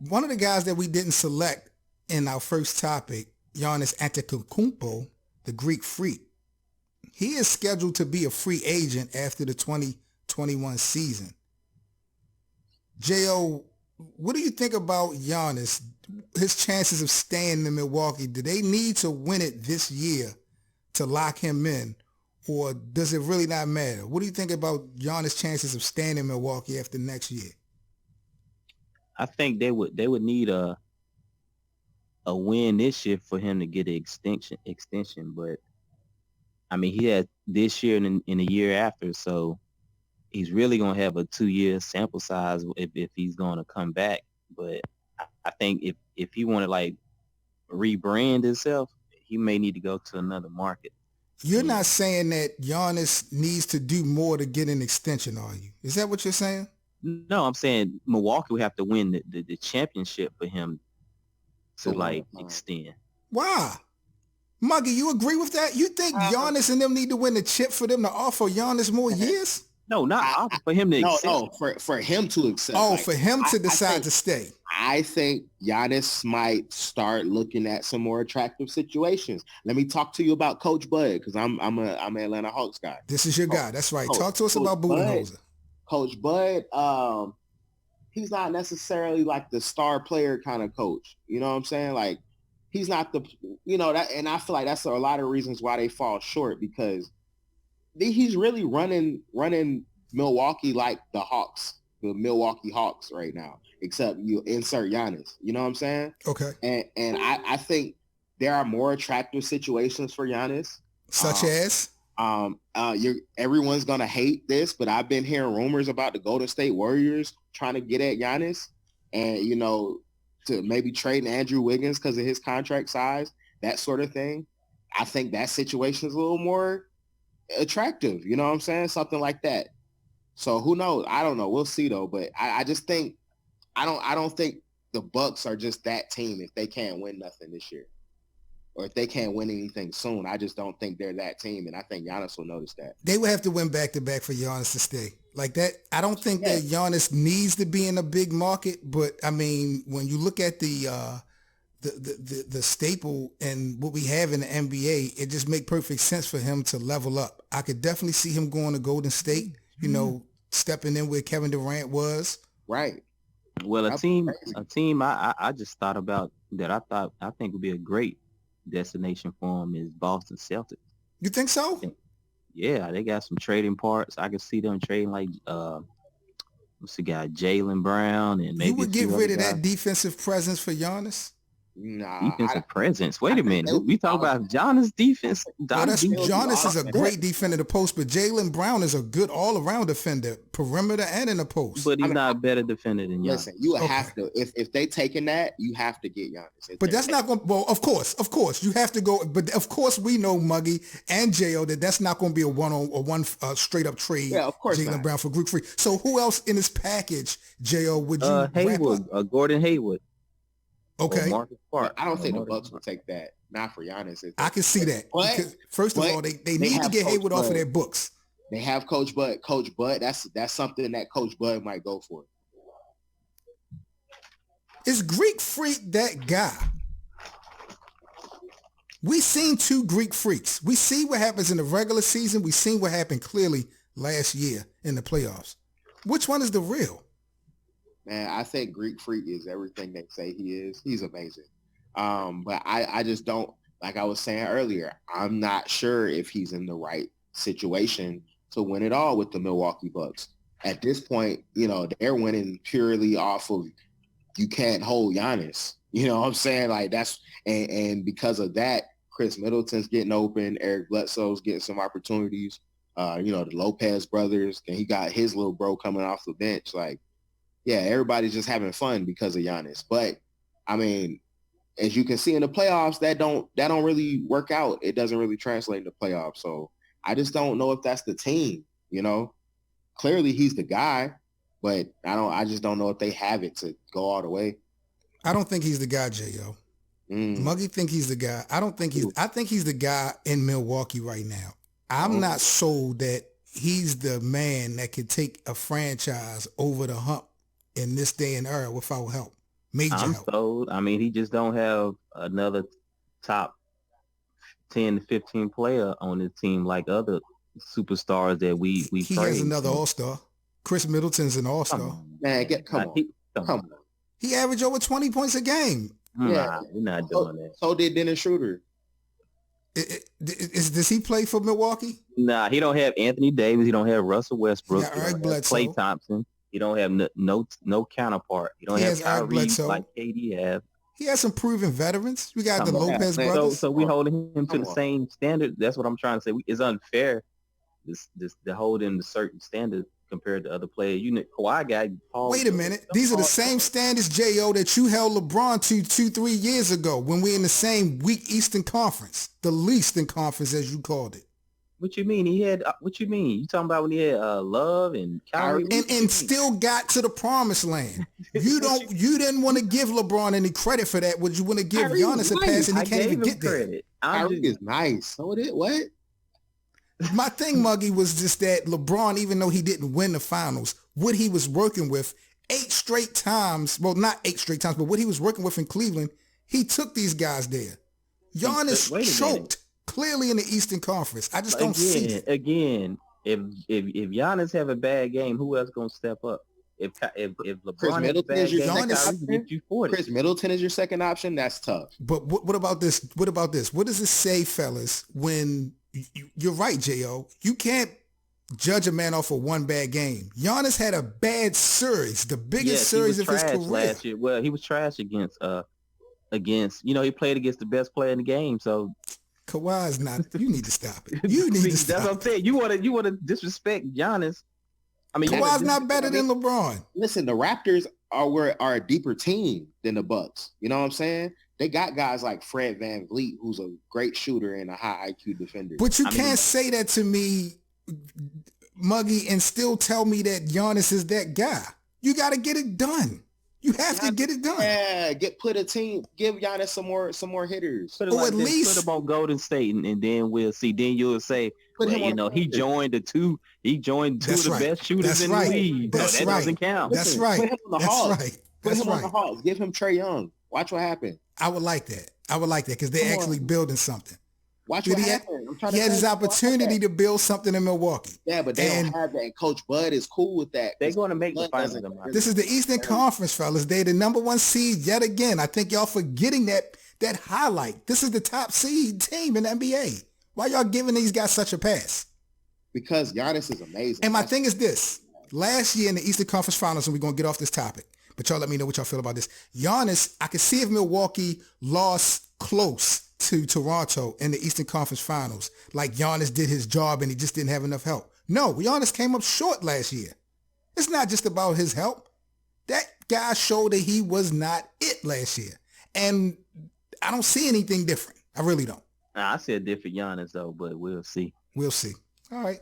one of the guys that we didn't select in our first topic, Giannis Antetokounmpo, the Greek Freak, he is scheduled to be a free agent after the 2021 season. J.O., what do you think about Giannis, his chances of staying in Milwaukee? Do they need to win it this year to lock him in, or does it really not matter? What do you think about Giannis' chances of staying in Milwaukee after next year? I think they would need a win this year for him to get an extension. But I mean, he had this year and in the year after, so he's really gonna have a 2-year sample size if he's gonna come back. But I think if he want to like rebrand himself, he may need to go to another market. You're not saying that Giannis needs to do more to get an extension, are you? Is that what you're saying? No, I'm saying Milwaukee would have to win the championship for him to like extend. Why? Muggy, you agree with that? You think Giannis and them need to win the chip for them to offer Giannis more years? No, not for him to accept. No, for him to accept. Oh, like, for him to decide to stay. I think Giannis might start looking at some more attractive situations. Let me talk to you about Coach Bud, because I'm an Atlanta Hawks guy. This is your guy. That's right. Talk to us about Budenholzer. Coach Bud, he's not necessarily like the star player kind of coach. You know what I'm saying? Like, he's not the, that, and I feel like that's a lot of reasons why they fall short, because he's really running Milwaukee like the Hawks, the Milwaukee Hawks right now, except you insert Giannis. You know what I'm saying? Okay. And I think there are more attractive situations for Giannis. Such as? Everyone's gonna hate this, but I've been hearing rumors about the Golden State Warriors trying to get at Giannis, and to maybe trading Andrew Wiggins because of his contract size, that sort of thing. I think that situation is a little more attractive. You know what I'm saying? Something like that. So who knows? I don't know. We'll see though. But I just think I don't think the Bucks are just that team if they can't win nothing this year, or if they can't win anything soon. I just don't think they're that team, and I think Giannis will notice that. They would have to win back-to-back for Giannis to stay. Like that, I don't think that Giannis needs to be in a big market, but I mean, when you look at the staple and what we have in the NBA, it just makes perfect sense for him to level up. I could definitely see him going to Golden State, stepping in where Kevin Durant was. Right. Well, a team I just thought about that I think would be a great destination for him is Boston Celtics. You think so? Yeah, they got some trading parts. I could see them trading like what's the guy, Jaylen Brown, and maybe you would get rid of that defensive presence for Giannis. Nah, defensive presence. Wait a minute. We talk about Giannis defense. Giannis is a great defender in the post, but Jaylen Brown is a good all-around defender, perimeter and in the post. But he's not a better defender than Giannis. Listen, you have to. If they taking that, you have to get Giannis. But that's not going to, well, of course, you have to go. But of course, we know, Muggy and J.O., that's not going to be a one straight-up trade. Yeah, of course Jaylen Brown for Greek Freak. So who else in this package, J.O., would you Hayward, Gordon Hayward. Okay. I don't think the Bucks will take that. Not for Giannis. I can see that. First of all, they need to get Hayward off of their books. They have Coach Bud. Coach Bud, that's something that Coach Bud might go for. Is Greek Freak that guy? We seen two Greek Freaks. We see what happens in the regular season. We seen what happened clearly last year in the playoffs. Which one is the real? Man, I think Greek Freak is everything they say he is. He's amazing. But I just don't, like I was saying earlier, I'm not sure if he's in the right situation to win it all with the Milwaukee Bucks. At this point, they're winning purely off of you can't hold Giannis. You know what I'm saying? Like that's, and because of that, Chris Middleton's getting open. Eric Bledsoe's getting some opportunities. The Lopez brothers, and he got his little bro coming off the bench. Like, yeah, everybody's just having fun because of Giannis. But I mean, as you can see in the playoffs, that don't really work out. It doesn't really translate into playoffs. So I just don't know if that's the team. Clearly he's the guy, but I just don't know if they have it to go all the way. I don't think he's the guy, J.O. Muggy think he's the guy. I think he's the guy in Milwaukee right now. I'm not sold that he's the man that could take a franchise over the hump in this day and era without help. Major I'm help. sold. I mean, he just don't have another top 10 to 15 player on his team like other superstars that we He has praise. another all-star. Chris Middleton's an Come all-star. on, Man, come on. Come on. He averaged over 20 points a game. Yeah. Nah, we're not doing that. So did Dennis Schroeder. Does he play for Milwaukee? Nah, he don't have Anthony Davis. He don't have Russell Westbrook. He got He Eric don't have Bledsoe. Klay Thompson. He don't have no counterpart. He don't He have has Eric Kyrie Bledsoe. like KD have. He has some proven veterans. We got the Come on. Lopez Man. brothers. So we holding him to Come the on. same standard. That's what I'm trying to say. It's unfair. This to hold him to certain standards compared to other players. Kawhi got Paul. Wait a minute. These are the same standards, J.O., that you held LeBron to 2-3 years ago when we're in the same weak Eastern Conference, the leastern conference as you called it. What you mean? He had. What you mean? You talking about when he had Love and Kyrie? And still got to the promised land. You didn't want to give LeBron any credit for that. Would you want to give Kyrie Giannis a pass and he I can't gave even him get there? credit. Kyrie is nice. So what? My thing, Muggy, was just that LeBron, even though he didn't win the finals, what he was working with 8 straight times, well, not 8 straight times, but what he was working with in Cleveland, he took these guys there. Giannis Wait a minute. choked clearly in the Eastern Conference. I just don't see it. Again, if Giannis have a bad game, who else gonna step up? If LeBron has a bad game, Kyrie can get you 40. Chris Middleton is your second option. That's tough. But what about this? What about this? What does it say, fellas, when you're right, J.O.? You can't judge a man off of one bad game. Giannis had a bad series, the biggest series of his career. Last year. Well, he was trash against he played against the best player in the game. So Kawhi's not. You need to stop it. You need to stop. That's what I'm saying. You want to disrespect Giannis. I mean, Kawhi's not better than LeBron. Listen, the Raptors are a deeper team than the Bucks. You know what I'm saying? They got guys like Fred VanVleet, who's a great shooter and a high IQ defender. But you can't say that to me, Muggy, and still tell me that Giannis is that guy. You got to get it done. You have to get it done. Yeah, give Giannis some more hitters. Put it Or like at this, least- put him on Golden State, and then we'll see. Then you'll say, he joined two of the best shooters in the league. That's that right. doesn't count. That's Put right. him on the That's Hawks. right. Put That's him on the right. Hawks. Give him Trae Young. Watch what happens. I would like that. Because they're actually building something. Watch what happens. He had his opportunity to build something in Milwaukee. Yeah, but they don't have that. And Coach Bud is cool with that. They're going to make the Bud finals. doesn't- This is the Eastern Conference, fellas. They're the number 1 seed yet again. I think y'all forgetting that highlight. This is the top seed team in the NBA. Why y'all giving these guys such a pass? Because Giannis is amazing. And my thing is this. Last year in the Eastern Conference Finals, and we're going to get off this topic, but y'all let me know what y'all feel about this. Giannis, I could see if Milwaukee lost close to Toronto in the Eastern Conference Finals, like Giannis did his job and he just didn't have enough help. No, Giannis came up short last year. It's not just about his help. That guy showed that he was not it last year. And I don't see anything different. I really don't. I said different Giannis, though, but we'll see. We'll see. All right.